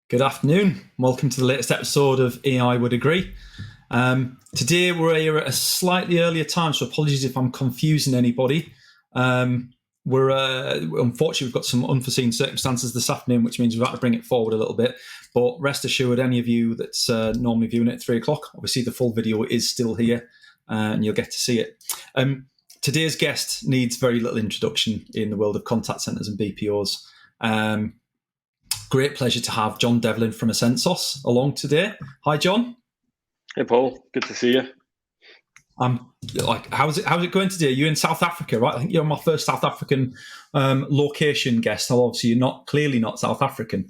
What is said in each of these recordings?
Good afternoon. Welcome to the latest episode of AI Would Agree. Today we're here at a slightly earlier time, so apologies if I'm confusing anybody. Unfortunately, we've got some unforeseen circumstances this afternoon, which means we've had to bring it forward a little bit. But rest assured, any of you that's normally viewing it at 3 o'clock, obviously the full video is still here, and you'll get to see it. Today's guest needs very little introduction in the world of contact centres and BPOs. Great pleasure to have John Devlin from Ascensos along today. Hi, John. Hey, Paul. Good to see you. How's it going today? You're in South Africa, right? I think you're my first South African location guest. Obviously, you're clearly not South African.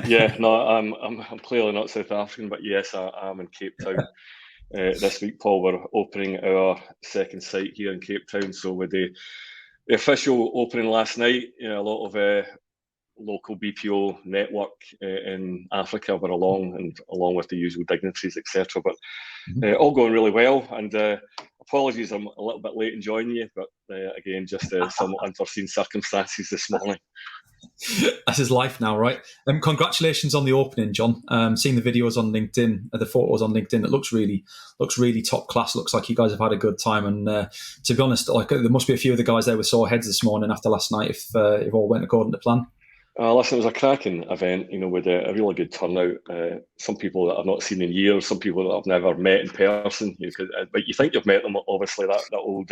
Yeah, no, I'm clearly not South African, but yes, I'm in Cape Town this week, Paul. We're opening our second site here in Cape Town. So with the official opening last night, a lot of local BPO network in Africa were along with the usual dignitaries, etc. But all going really well. And apologies, I'm a little bit late in joining you, but again, just some unforeseen circumstances this morning. This is life now, right? Congratulations on the opening, John. Seeing the videos on LinkedIn, the photos on LinkedIn, it looks really top class. Looks like you guys have had a good time. And to be honest, there must be a few of the guys there with sore heads this morning after last night if all went according to plan. Listen, it was a cracking event, with a really good turnout. Some people that I've not seen in years, some people that I've never met in person. But you think you've met them, obviously, that old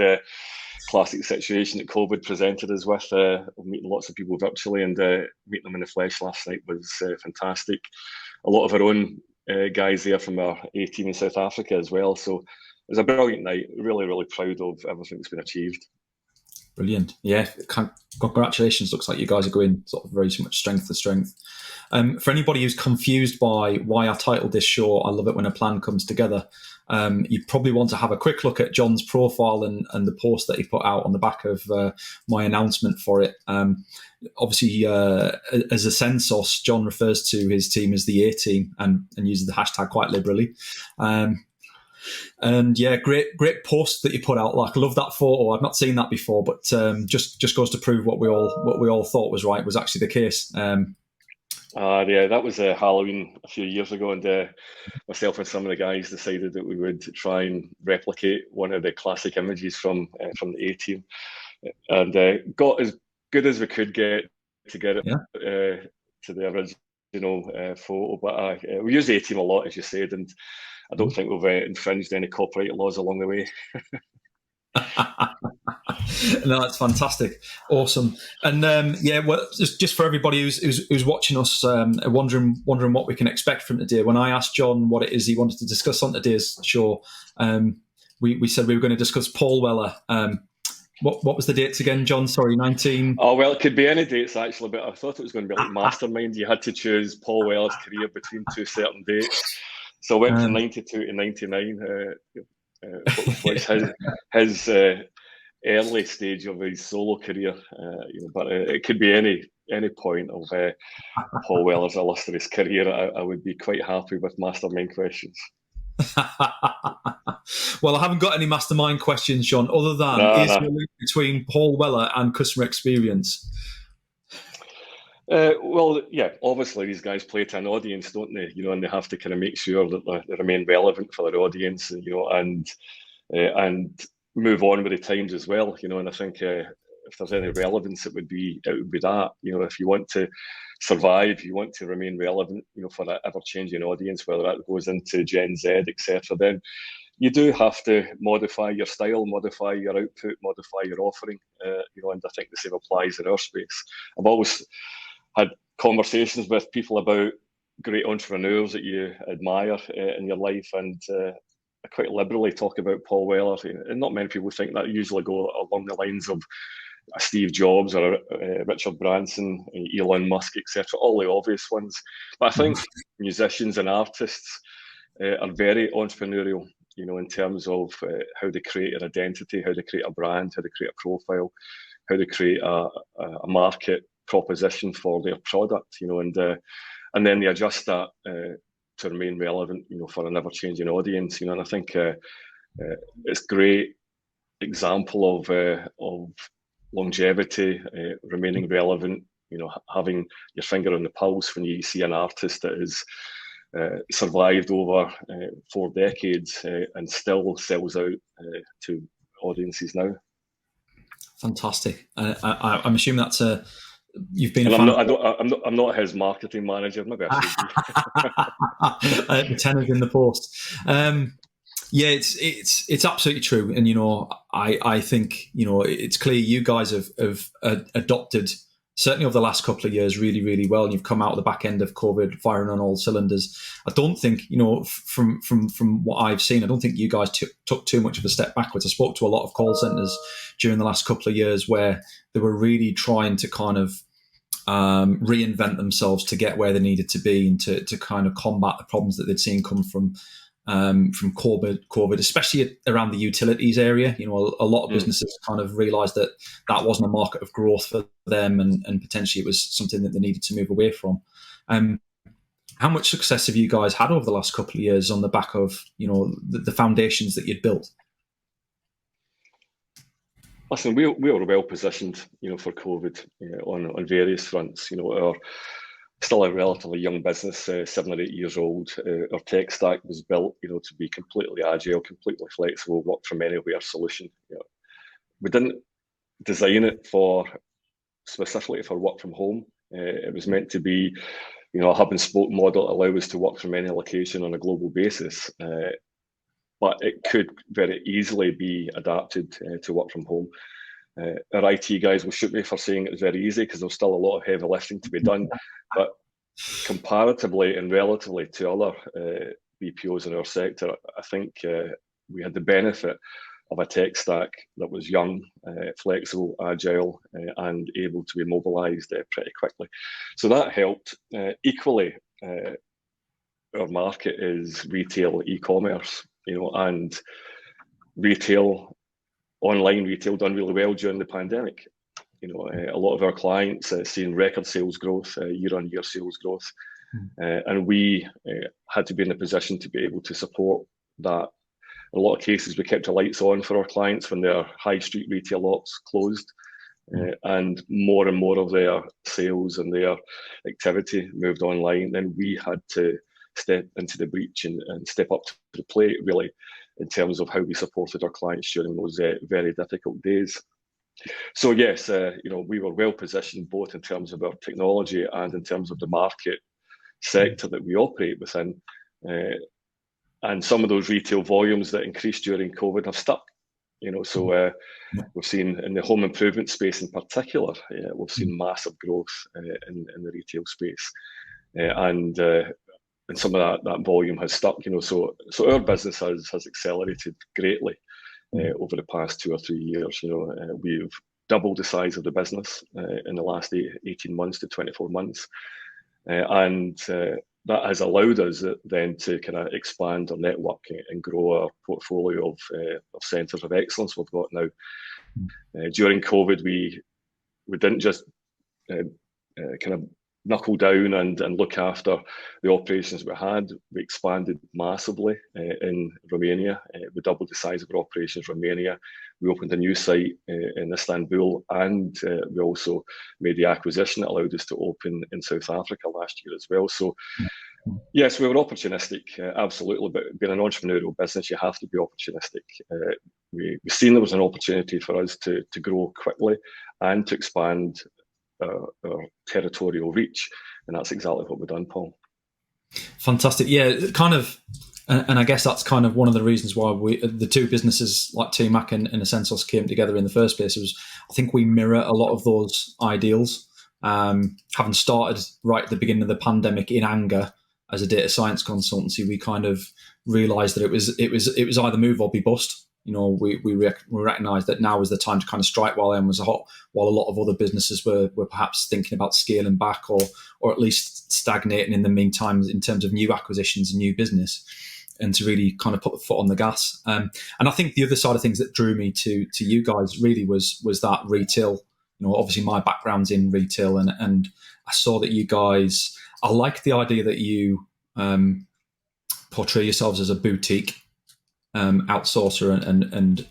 classic situation that COVID presented us with, meeting lots of people virtually and meeting them in the flesh last night was fantastic. A lot of our own guys there from our A team in South Africa as well. So it was a brilliant night. Really, really proud of everything that's been achieved. Brilliant. Yeah, congratulations. Looks like you guys are going sort of very much strength to strength. For anybody who's confused by why I titled this show, I love it when a plan comes together. You probably want to have a quick look at John's profile and the post that he put out on the back of my announcement for it. Obviously, as Ascensos, John refers to his team as the A team and uses the hashtag quite liberally. And yeah, great post that you put out. I love that photo. I've not seen that before, but just goes to prove what we all thought was right was actually the case. Yeah, that was Halloween a few years ago, and myself and some of the guys decided that we would try and replicate one of the classic images from the A team, and got as good as we could get to get it to the original photo. But we use the A team a lot, as you said, and I don't think we've infringed any copyright laws along the way. No, that's fantastic, awesome, and well, just for everybody who's watching us, wondering what we can expect from today. When I asked John what it is he wanted to discuss on today's show, we said we were going to discuss Paul Weller. What was the dates again, John? Sorry, 19. Oh well, it could be any dates actually, but I thought it was going to be like Mastermind. You had to choose Paul Weller's career between two certain dates. So I went from 92 to 99, which was his early stage of his solo career. But it could be any point of Paul Weller's illustrious career. I would be quite happy with mastermind questions. Well, I haven't got any mastermind questions, John, other than is there a link between Paul Weller and customer experience? Well, yeah, obviously these guys play to an audience, don't they? And they have to kind of make sure that they remain relevant for their audience, and move on with the times as well. And I think if there's any relevance, it would be that. If you want to survive, you want to remain relevant, for that ever-changing audience, whether that goes into Gen Z, etc., then you do have to modify your style, modify your output, modify your offering. And I think the same applies in our space. I've always had conversations with people about great entrepreneurs that you admire in your life, and I quite liberally talk about Paul Weller, and not many people think that. Usually go along the lines of Steve Jobs or Richard Branson, Elon Musk, etc., all the obvious ones. But I think musicians and artists are very entrepreneurial, in terms of how they create an identity, how they create a brand, how they create a profile, how they create a market proposition for their product, and then they adjust that to remain relevant, for an ever-changing audience, and I think it's a great example of longevity, remaining relevant, having your finger on the pulse when you see an artist that has survived over 4 decades and still sells out to audiences now. Fantastic. I'm assuming that's you've been. And I'm not his marketing manager. Maybe I should be. The tenors in the post. Yeah, it's absolutely true, and I think it's clear you guys have adopted, certainly over the last couple of years, really, really well. And you've come out of the back end of COVID firing on all cylinders. I don't think, from what I've seen, I don't think you guys took too much of a step backwards. I spoke to a lot of call centers during the last couple of years where they were really trying to kind of reinvent themselves to get where they needed to be and to kind of combat the problems that they'd seen come from COVID, especially around the utilities area. A lot of businesses kind of realised that wasn't a market of growth for them, and potentially it was something that they needed to move away from. How much success have you guys had over the last couple of years on the back of the foundations that you'd built? Listen, we were well positioned, for COVID on various fronts. Our still a relatively young business, 7 or 8 years old. Our tech stack was built, to be completely agile, completely flexible, work from anywhere solution. We didn't design it specifically for work from home. It was meant to be, a hub and spoke model that allow us to work from any location on a global basis. But it could very easily be adapted to work from home. Our IT guys will shoot me for saying it was very easy, because there's still a lot of heavy lifting to be done. But comparatively and relatively to other BPOs in our sector, I think we had the benefit of a tech stack that was young, flexible, agile, and able to be mobilised pretty quickly. So that helped. Equally, our market is retail e-commerce, and online retail done really well during the pandemic. A lot of our clients seeing record sales growth, year-on-year sales growth, and we had to be in a position to be able to support that. In a lot of cases, we kept the lights on for our clients when their high street retail ops closed, and more of their sales and their activity moved online. Then we had to step into the breach and step up to the plate, really, in terms of how we supported our clients during those very difficult days. So yes, we were well positioned both in terms of our technology and in terms of the market sector that we operate within. And some of those retail volumes that increased during COVID have stuck. So we've seen in the home improvement space in particular, we've seen massive growth in the retail space, and some of that volume has stuck. So our business has accelerated greatly over the past 2 or 3 years. We've doubled the size of the business in the last 18 months to 24 months, and that has allowed us then to kind of expand our network and grow our portfolio of centres of excellence we've got now. During COVID, we didn't just kind of knuckle down and look after the operations we had. We expanded massively in Romania. We doubled the size of our operations in Romania. We opened a new site in Istanbul, and we also made the acquisition that allowed us to open in South Africa last year as well. So yes, we were opportunistic, absolutely. But being an entrepreneurial business, you have to be opportunistic. We've seen there was an opportunity for us to grow quickly and to expand our territorial reach, and that's exactly what we've done, Paul. Fantastic. Yeah, kind of, and I guess that's kind of one of the reasons why the two businesses like TMAC and Ascensos came together in the first place. Was I think we mirror a lot of those ideals. Having started right at the beginning of the pandemic in anger as a data science consultancy, we kind of realised that it was either move or be bust. We recognised that now was the time to kind of strike while the iron was hot, while a lot of other businesses were perhaps thinking about scaling back or at least stagnating in the meantime in terms of new acquisitions and new business, and to really kind of put the foot on the gas. And I think the other side of things that drew me to you guys really was that retail. Obviously my background's in retail, and I saw that you guys, I like the idea that you portray yourselves as a boutique outsourcer and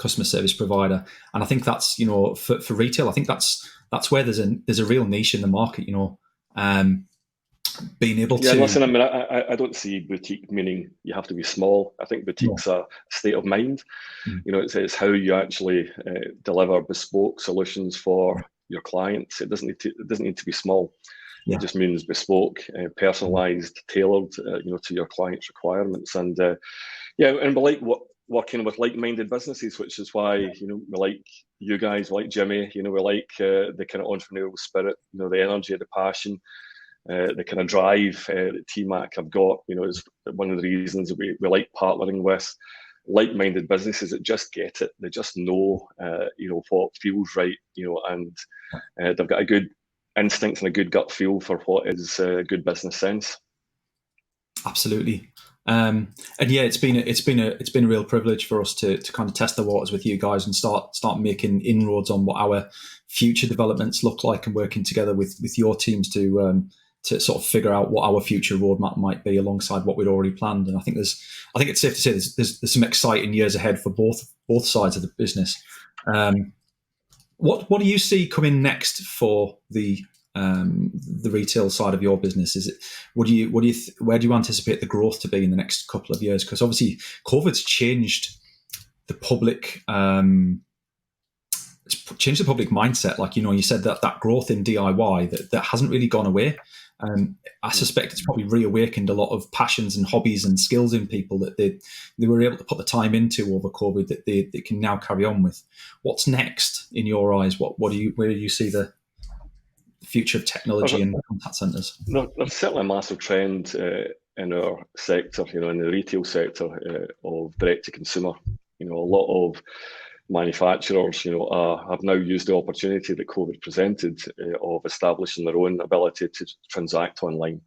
customer service provider. And I think that's, for retail, I think that's where there's a real niche in the market, being able to. Yeah, listen, I mean, I don't see boutique meaning you have to be small. I think boutique's a state of mind. It's how you actually deliver bespoke solutions for your clients. It doesn't need to be small. Yeah. It just means bespoke, personalized, tailored, to your client's requirements. And and we like working with like-minded businesses, which is why we like you guys, we like Jimmy. We like the kind of entrepreneurial spirit, the energy, the passion, the kind of drive that TMAC have got. Is one of the reasons we like partnering with like-minded businesses that just get it. They just know, what feels right, and they've got a good instinct and a good gut feel for what is good business sense. Absolutely. And yeah, it's been a real privilege for us to kind of test the waters with you guys and start making inroads on what our future developments look like, and working together with your teams to sort of figure out what our future roadmap might be alongside what we'd already planned. And I think it's safe to say there's some exciting years ahead for both sides of the business. What do you see coming next for the retail side of your business? Is it where do you anticipate the growth to be in the next couple of years? Because obviously COVID's changed the public mindset. Like, you said that growth in DIY that hasn't really gone away. I suspect it's probably reawakened a lot of passions and hobbies and skills in people that they were able to put the time into over COVID that they can now carry on with. What's next in your eyes? Where do you see the future of technology and contact centres? There's certainly a massive trend in our sector, in the retail sector, of direct to consumer. A lot of manufacturers, have now used the opportunity that COVID presented of establishing their own ability to transact online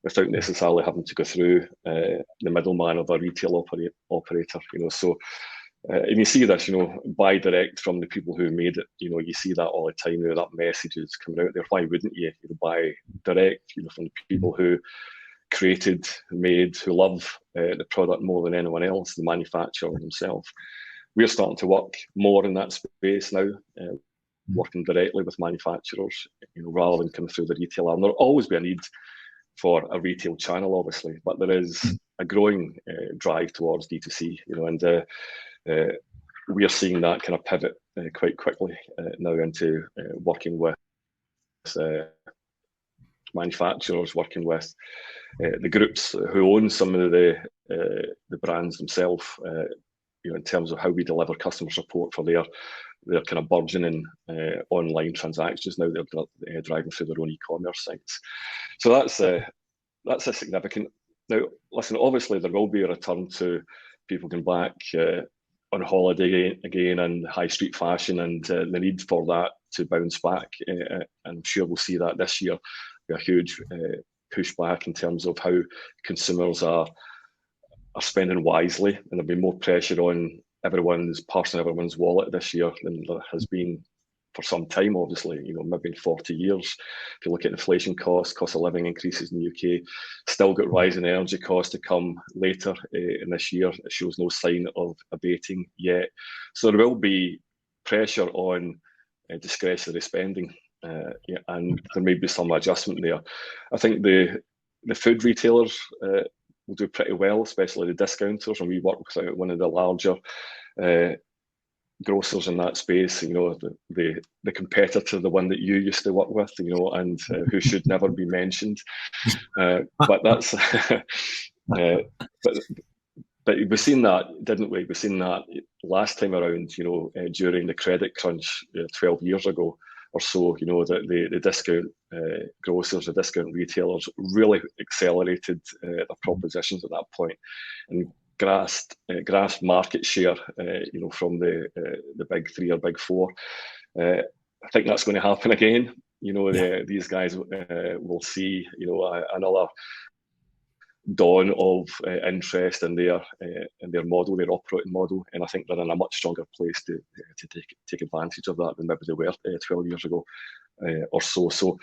without necessarily having to go through the middleman of a retail operator. And you see this, buy direct from the people who made it. You see that all the time. That message is coming out there. Why wouldn't you? Buy direct, from the people who created, made, who love the product more than anyone else, the manufacturer themselves. We're starting to work more in that space now, working directly with manufacturers, rather than coming through the retail arm. There'll always be a need for a retail channel, obviously, but there is a growing drive towards D2C, and we are seeing that kind of pivot quite quickly now into working with manufacturers, working with the groups who own some of the brands themselves. In terms of how we deliver customer support for their kind of burgeoning online transactions now they're driving through their own e-commerce sites. So that's a significant. Now, listen, obviously there will be a return to people going back on holiday again and high street fashion, and the need for that to bounce back. And I'm sure we'll see that this year. Be a huge pushback in terms of how consumers are spending wisely, and there'll be more pressure on everyone's purse and everyone's wallet this year than there has been for some time, obviously, maybe in 40 years. If you look at inflation cost of living increases in the UK, still got rising energy costs to come later in this year. It shows no sign of abating yet. So there will be pressure on discretionary spending, and there may be some adjustment there. I think the food retailers will do pretty well, especially the discounters, and we work with one of the larger grocers in that space. The competitor, the one that you used to work with, and who should never be mentioned. But that's but we've seen that, didn't we? We've seen that last time around. During the credit crunch 12 years ago or so, the discount grocers, the discount retailers really accelerated their propositions at that point and grasped market share, from the big three or big four. I think that's going to happen again. These guys will see, another dawn of interest in their model, their operating model, and I think they're in a much stronger place to take advantage of that than maybe they were 12 years ago or so. So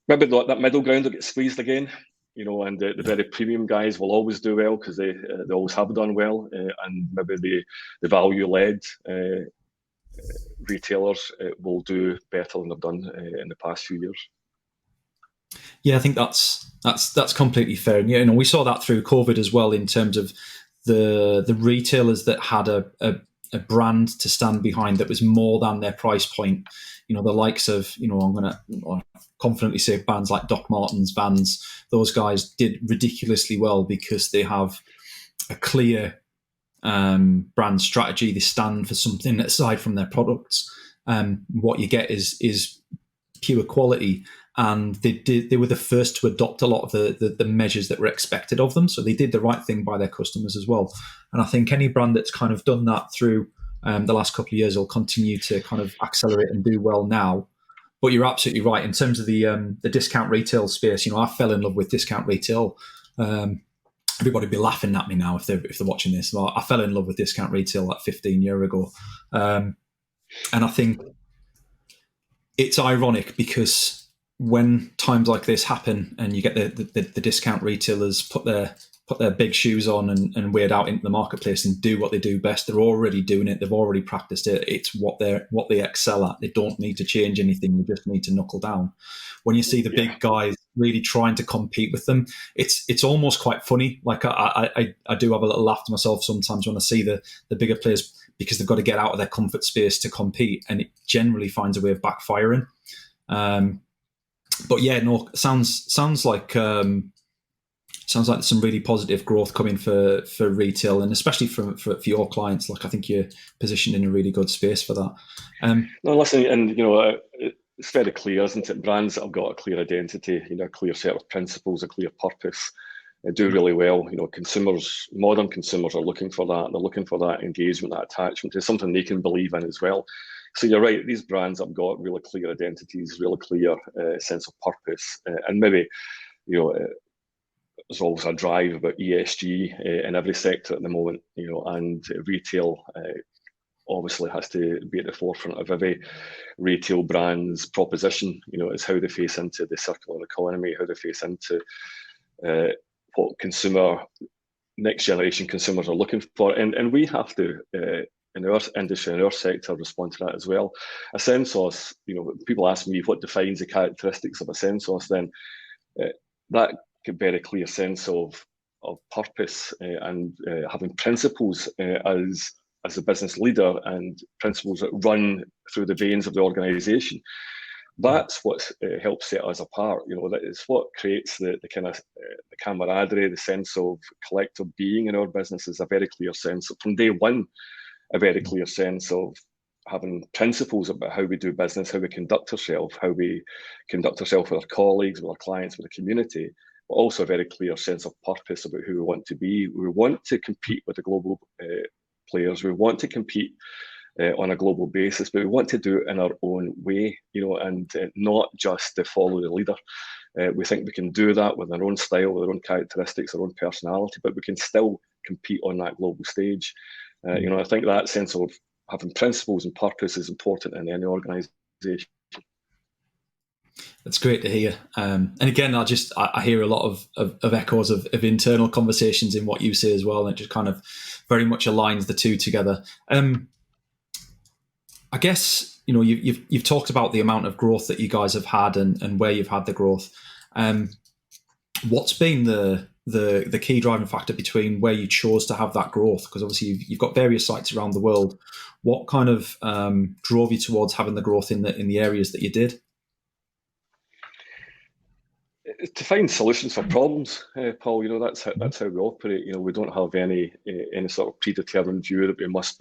maybe that middle ground will get squeezed again. and the very premium guys will always do well because they always have done well, and maybe the value led retailers will do better than they've done in the past few years. Yeah, I think that's completely fair. And we saw that through COVID as well, in terms of the retailers that had a brand to stand behind that was more than their price point. The likes of, I'm going to confidently say brands like Doc Martens, Vans. Those guys did ridiculously well because they have a clear brand strategy. They stand for something aside from their products. What you get is pure quality, and they were the first to adopt a lot of the measures that were expected of them. So they did the right thing by their customers as well. And I think any brand that's kind of done that through the last couple of years will continue to kind of accelerate and do well now. But you're absolutely right in terms of the discount retail space. I fell in love with discount retail. Everybody would be laughing at me now if they're watching this. I fell in love with discount retail like 15 years ago, and I think it's ironic because when times like this happen and you get the discount retailers put their big shoes on and wade out into the marketplace and do what they do best, they're already doing it. They've already practiced it. It's what they excel at. They don't need to change anything. They just need to knuckle down. When you see the big guys really trying to compete with them, it's almost quite funny. Like I do have a little laugh to myself sometimes when I see the bigger players, because they've got to get out of their comfort space to compete, and it generally finds a way of backfiring. But yeah, no, sounds like there's some really positive growth coming for retail, and especially for your clients. Like, I think you're positioned in a really good space for that. No, listen, and it's very clear, isn't it? Brands that have got a clear identity, a clear set of principles, a clear purpose, do really well. Modern consumers are looking for that. They're looking for that engagement, that attachment to something they can believe in as well. So you're right, these brands have got really clear identities, really clear sense of purpose, and maybe, there's always a drive about ESG in every sector at the moment, and retail obviously has to be at the forefront of every retail brand's proposition. Is how they face into the circular economy, how they face into what next generation consumers are looking for, and we have to, in our industry, in our sector, respond to that as well. Ascensos, people ask me what defines the characteristics of Ascensos, then that very clear sense of purpose and having principles as a business leader, and principles that run through the veins of the organisation. That's what helps set us apart. That is what creates the kind of the camaraderie, the sense of collective being in our business. Is a very clear sense from day one, a very clear sense of having principles about how we do business, how we conduct ourselves, with our colleagues, with our clients, with the community, but also a very clear sense of purpose about who we want to be. We want to compete with the global players. We want to compete on a global basis, but we want to do it in our own way, and not just to follow the leader. We think we can do that with our own style, with our own characteristics, our own personality, but we can still compete on that global stage. I think that sense of having principles and purpose is important in any organisation. That's great to hear. And again, I hear a lot of echoes of internal conversations in what you say as well, and it just kind of very much aligns the two together. I guess you've talked about the amount of growth that you guys have had and where you've had the growth. What's been the key driving factor between where you chose to have that growth? Because obviously you've got various sites around the world. What kind of drove you towards having the growth in the areas that you did? To find solutions for problems, Paul. That's how we operate. We don't have any sort of predetermined view that we must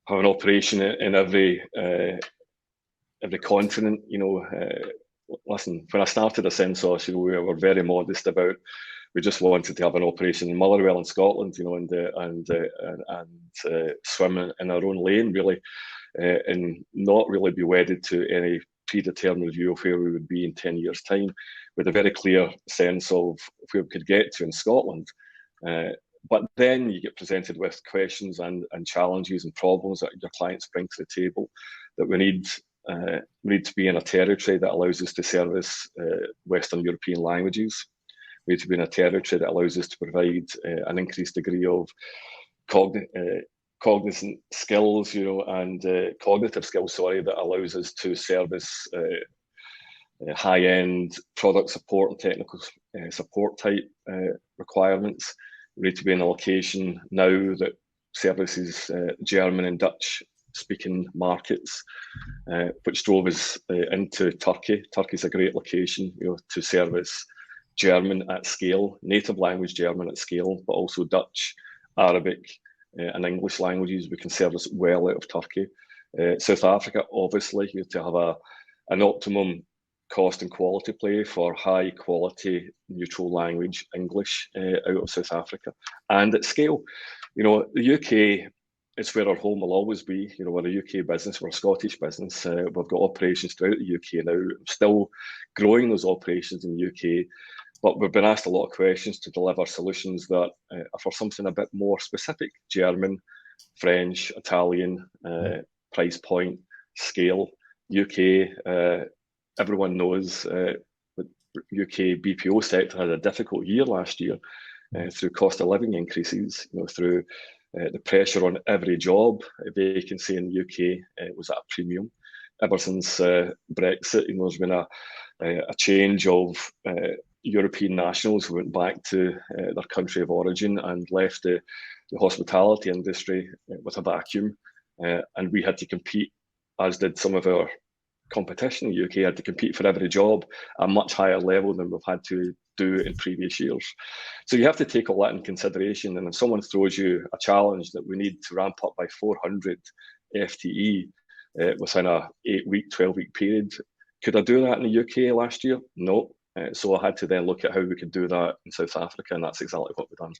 have an operation in every continent. Listen, when I started Ascensos, we were very modest about. We just wanted to have an operation in Motherwell in Scotland, and swim in our own lane, really, and not really be wedded to any predetermined view of where we would be in 10 years' time, with a very clear sense of where we could get to in Scotland. But then you get presented with questions and challenges and problems that your clients bring to the table, that we need to be in a territory that allows us to service Western European languages. We need to be in a territory that allows us to provide an increased degree of cognizant skills, and cognitive skills, that allows us to service high-end product support and technical support type requirements. We need to be in a location now that services German and Dutch speaking markets, which drove us into Turkey. Turkey's a great location, to service German at scale, native language German at scale, but also Dutch, Arabic, and English languages. We can service well out of Turkey. South Africa, obviously, you have to have an optimum cost and quality play for high quality neutral language English out of South Africa and at scale. The UK is where our home will always be. We're a UK business, we're a Scottish business. We've got operations throughout the UK now, still growing those operations in the UK. But we've been asked a lot of questions to deliver solutions that are for something a bit more specific: German, French, Italian, price point, scale. UK, everyone knows the UK BPO sector had a difficult year last year through cost of living increases, through the pressure on every job. A vacancy in the UK was at a premium. Ever since Brexit, there's been a change of European nationals who went back to their country of origin and left the hospitality industry with a vacuum. And we had to compete, as did some of our competition in the UK, had to compete for every job at a much higher level than we've had to do in previous years. So you have to take all that in consideration. And if someone throws you a challenge that we need to ramp up by 400 FTE within a 8-week, 12-week period, could I do that in the UK last year? No. So I had to then look at how we could do that in South Africa, and that's exactly what we've done.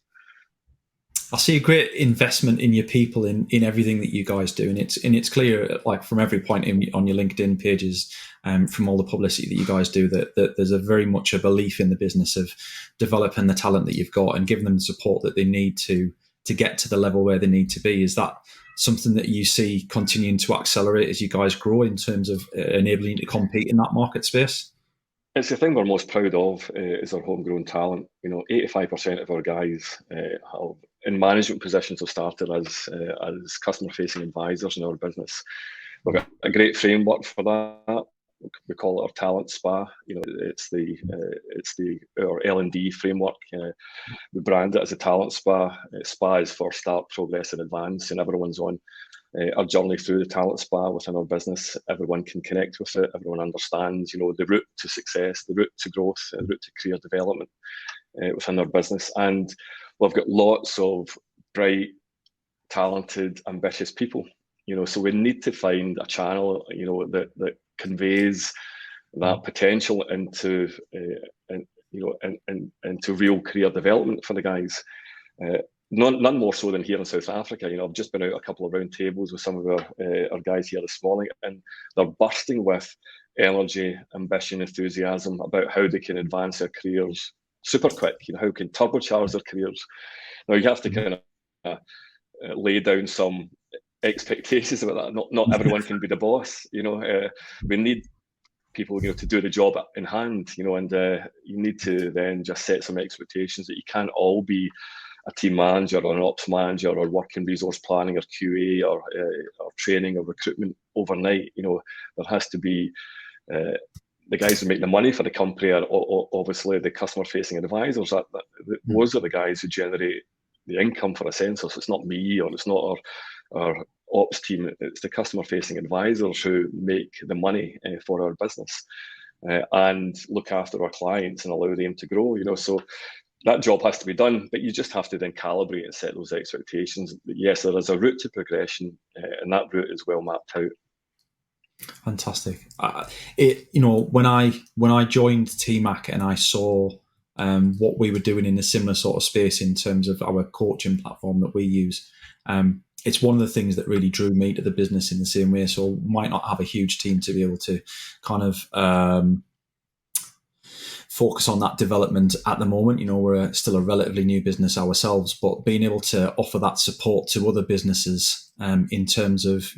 I see a great investment in your people in everything that you guys do, and it's clear, like from every point on your LinkedIn pages, from all the publicity that you guys do, that there's a very much a belief in the business of developing the talent that you've got and giving them the support that they need to get to the level where they need to be. Is that something that you see continuing to accelerate as you guys grow in terms of enabling you to compete in that market space? It's the thing we're most proud of is our homegrown talent. 85% of our guys in management positions have started as customer-facing advisors in our business. We've got a great framework for that. We call it our talent spa. It's our L&D framework. We brand it as a talent spa. Spa is for start, progress, and advance, and everyone's on our journey through the talent spa within our business. Everyone can connect with it. Everyone understands, the route to success, the route to growth, the route to career development within our business. And we've got lots of bright, talented, ambitious people. So we need to find a channel, that conveys that potential into real career development for the guys. None more so than here in South Africa. I've just been out a couple of round tables with some of our guys here this morning, and they're bursting with energy, ambition, enthusiasm about how they can advance their careers super quick. How can turbocharge their careers. Now you have to kind of lay down some expectations about that. Not everyone can be the boss. We need people to do the job in hand. And you need to then just set some expectations that you can't all be a team manager or an ops manager or working resource planning or QA or training or recruitment overnight. There has to be the guys who make the money for the company are obviously the customer facing advisors. Those are the guys who generate the income for Ascensos. It's not me, or it's not our ops team. It's the customer facing advisors who make the money for our business and look after our clients and allow them to grow. So that job has to be done, but you just have to then calibrate and set those expectations. Yes, there is a route to progression, and that route is well mapped out. Fantastic. When I joined TMAC and I saw what we were doing in a similar sort of space in terms of our coaching platform that we use, it's one of the things that really drew me to the business in the same way. So might not have a huge team to be able to kind of focus on that development at the moment. We're still a relatively new business ourselves, but being able to offer that support to other businesses in terms of,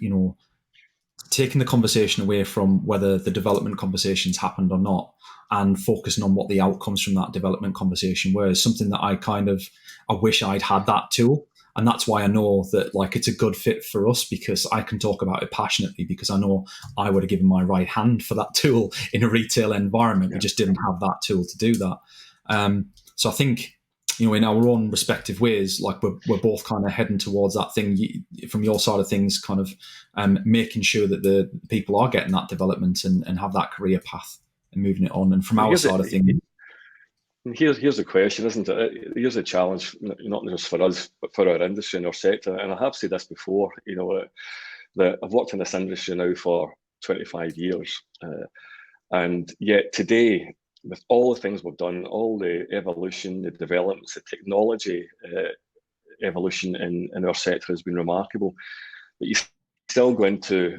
taking the conversation away from whether the development conversations happened or not, and focusing on what the outcomes from that development conversation were, is something that I wish I'd had that tool. And that's why I know that like it's a good fit for us, because I can talk about it passionately, because I know I would have given my right hand for that tool in a retail environment. We just didn't have that tool to do that. So I think, in our own respective ways, like we're both kind of heading towards that thing. From your side of things, kind of making sure that the people are getting that development and have that career path and moving it on. And from our side of things, here's a question, isn't it? Here's a challenge, not just for us, but for our industry and our sector. And I have said this before, that I've worked in this industry now for 25 years, and yet today, with all the things we've done, all the evolution, the developments, the technology evolution in our sector has been remarkable. But you still go into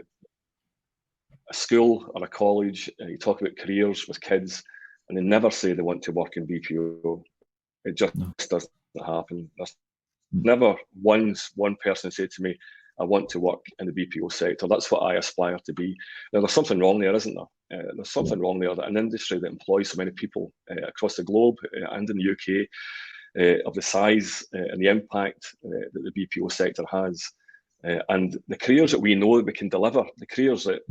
a school or a college, you talk about careers with kids, and they never say they want to work in BPO. It just doesn't happen. There's never once one person said to me, I want to work in the BPO sector. That's what I aspire to be. Now, there's something wrong there, isn't there? There's something wrong there, that an industry that employs so many people across the globe and in the UK, of the size and the impact that the BPO sector has, and the careers that we know that we can deliver, the careers that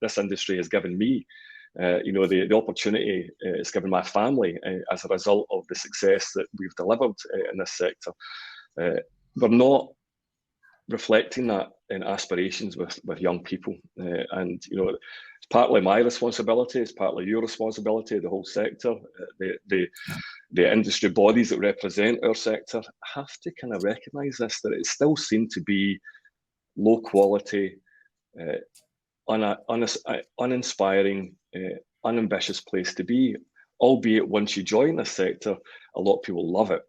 this industry has given me, the opportunity it's given my family as a result of the success that we've delivered in this sector. We're not reflecting that in aspirations with young people, and it's partly my responsibility, it's partly your responsibility, the whole sector, the industry bodies that represent our sector have to kind of recognise this, that it's still seen to be low quality, uninspiring, unambitious place to be, albeit once you join this sector, a lot of people love it.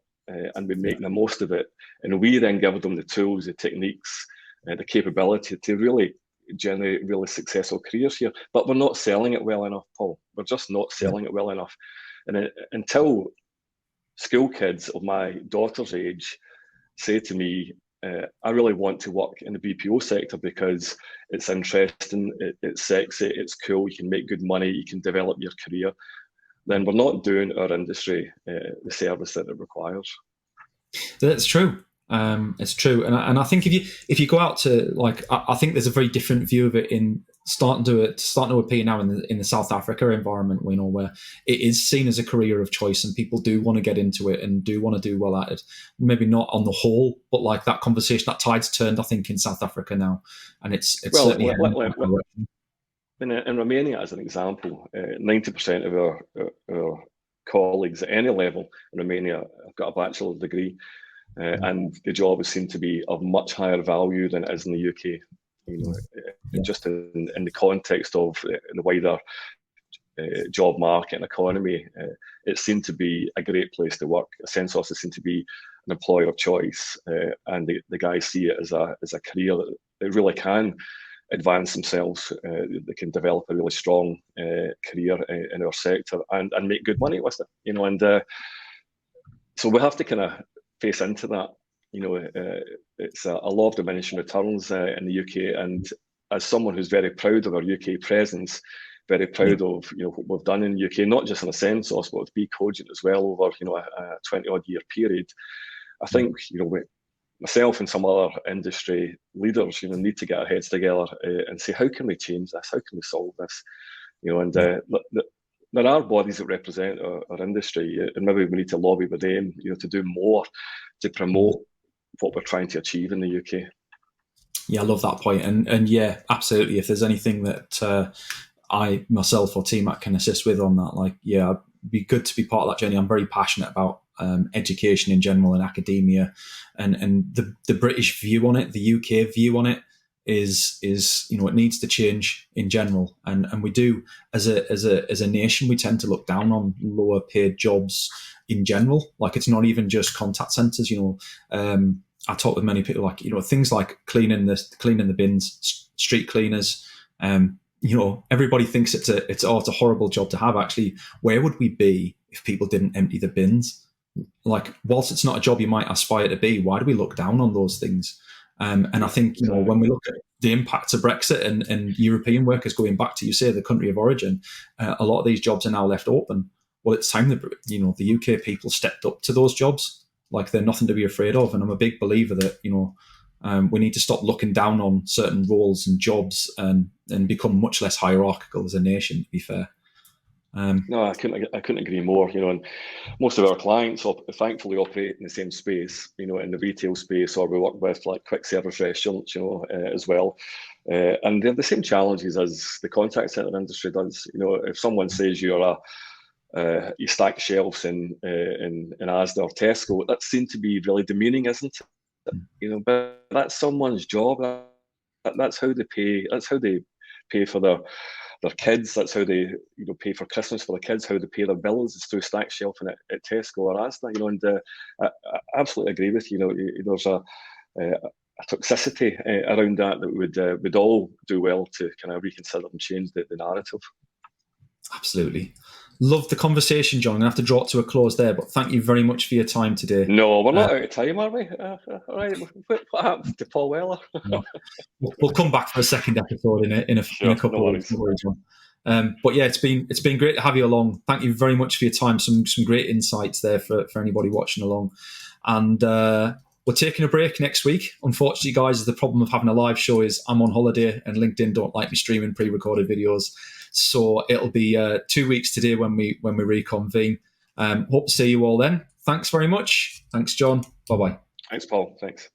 And we make the most of it, and we then give them the tools, the techniques, the capability to really generate really successful careers here. But we're not selling it well enough, Paul. We're just not selling it well enough. And until school kids of my daughter's age say to me, I really want to work in the BPO sector because it's interesting, it's sexy, it's cool, you can make good money, you can develop your career, then we're not doing our industry the service that it requires. That's true. It's true, and I think if you go out to I think there's a very different view of it in starting to appear now in the South Africa environment, where it is seen as a career of choice and people do want to get into it and do want to do well at it. Maybe not on the whole, but like that conversation, that tide's turned, I think, in South Africa now, and it's certainly in Romania, as an example, 90% of our colleagues at any level in Romania have got a bachelor's degree, and the job is seen to be of much higher value than it is in the UK. Just in the context of the wider job market and economy, it seemed to be a great place to work. Ascensos is seen to be an employer of choice, and the guys see it as a career that they really can advance themselves. They can develop a really strong career in our sector and make good money with it. And so we have to kind of face into that. It's a law of diminishing returns in the UK, and as someone who's very proud of our UK presence, very proud of what we've done in the UK, not just in Ascensos, but with BeCogent as well over a 20-odd year period. I think myself and some other industry leaders need to get our heads together and say, how can we change this? How can we solve this? And there are bodies that represent our industry, and maybe we need to lobby with them to do more to promote what we're trying to achieve in the UK. Yeah, I love that point. And yeah, absolutely. If there's anything that I myself or TMAC can assist with on that, it'd be good to be part of that journey. I'm very passionate about education in general and academia, and the British view on it, the UK view on it is it needs to change in general, and we do as a nation, we tend to look down on lower paid jobs in general. Like, it's not even just contact centers. I talk with many people, things like cleaning the bins, street cleaners. Everybody thinks it's a horrible job to have. Actually, where would we be if people didn't empty the bins? Whilst it's not a job you might aspire to be, why do we look down on those things? And I think when we look at the impact of Brexit and European workers going back to, you say, the country of origin, a lot of these jobs are now left open. Well, it's time that, the UK people stepped up to those jobs. Like, they're nothing to be afraid of. And I'm a big believer that, we need to stop looking down on certain roles and jobs and become much less hierarchical as a nation, to be fair. No, I couldn't agree more. And most of our clients, thankfully, operate in the same space. In the retail space, or we work with like quick service restaurants, as well. And they have the same challenges as the contact center industry does. If someone says you stack shelves in Asda or Tesco, that seems to be really demeaning, isn't it? But that's someone's job. That's how they pay. That's how they pay for their kids. That's how they pay for Christmas for the kids. How they pay their bills is through stack shelving at Tesco or Asda. And I absolutely agree with you. There's a toxicity around that would all do well to kind of reconsider and change the narrative. Absolutely. Love the conversation, John. I'm going to have to draw it to a close there, but thank you very much for your time today. No, we're not out of time, are we? All right. What happened to Paul Weller? No. We'll come back for a second episode in a couple of weeks. But yeah, it's been great to have you along. Thank you very much for your time. Some great insights there for anybody watching along. And we're taking a break next week. Unfortunately, guys, the problem of having a live show is I'm on holiday and LinkedIn don't like me streaming pre-recorded videos. So it'll be 2 weeks today when we reconvene. Hope to see you all then. Thanks very much. Thanks, John. Bye-bye. Thanks, Paul. Thanks.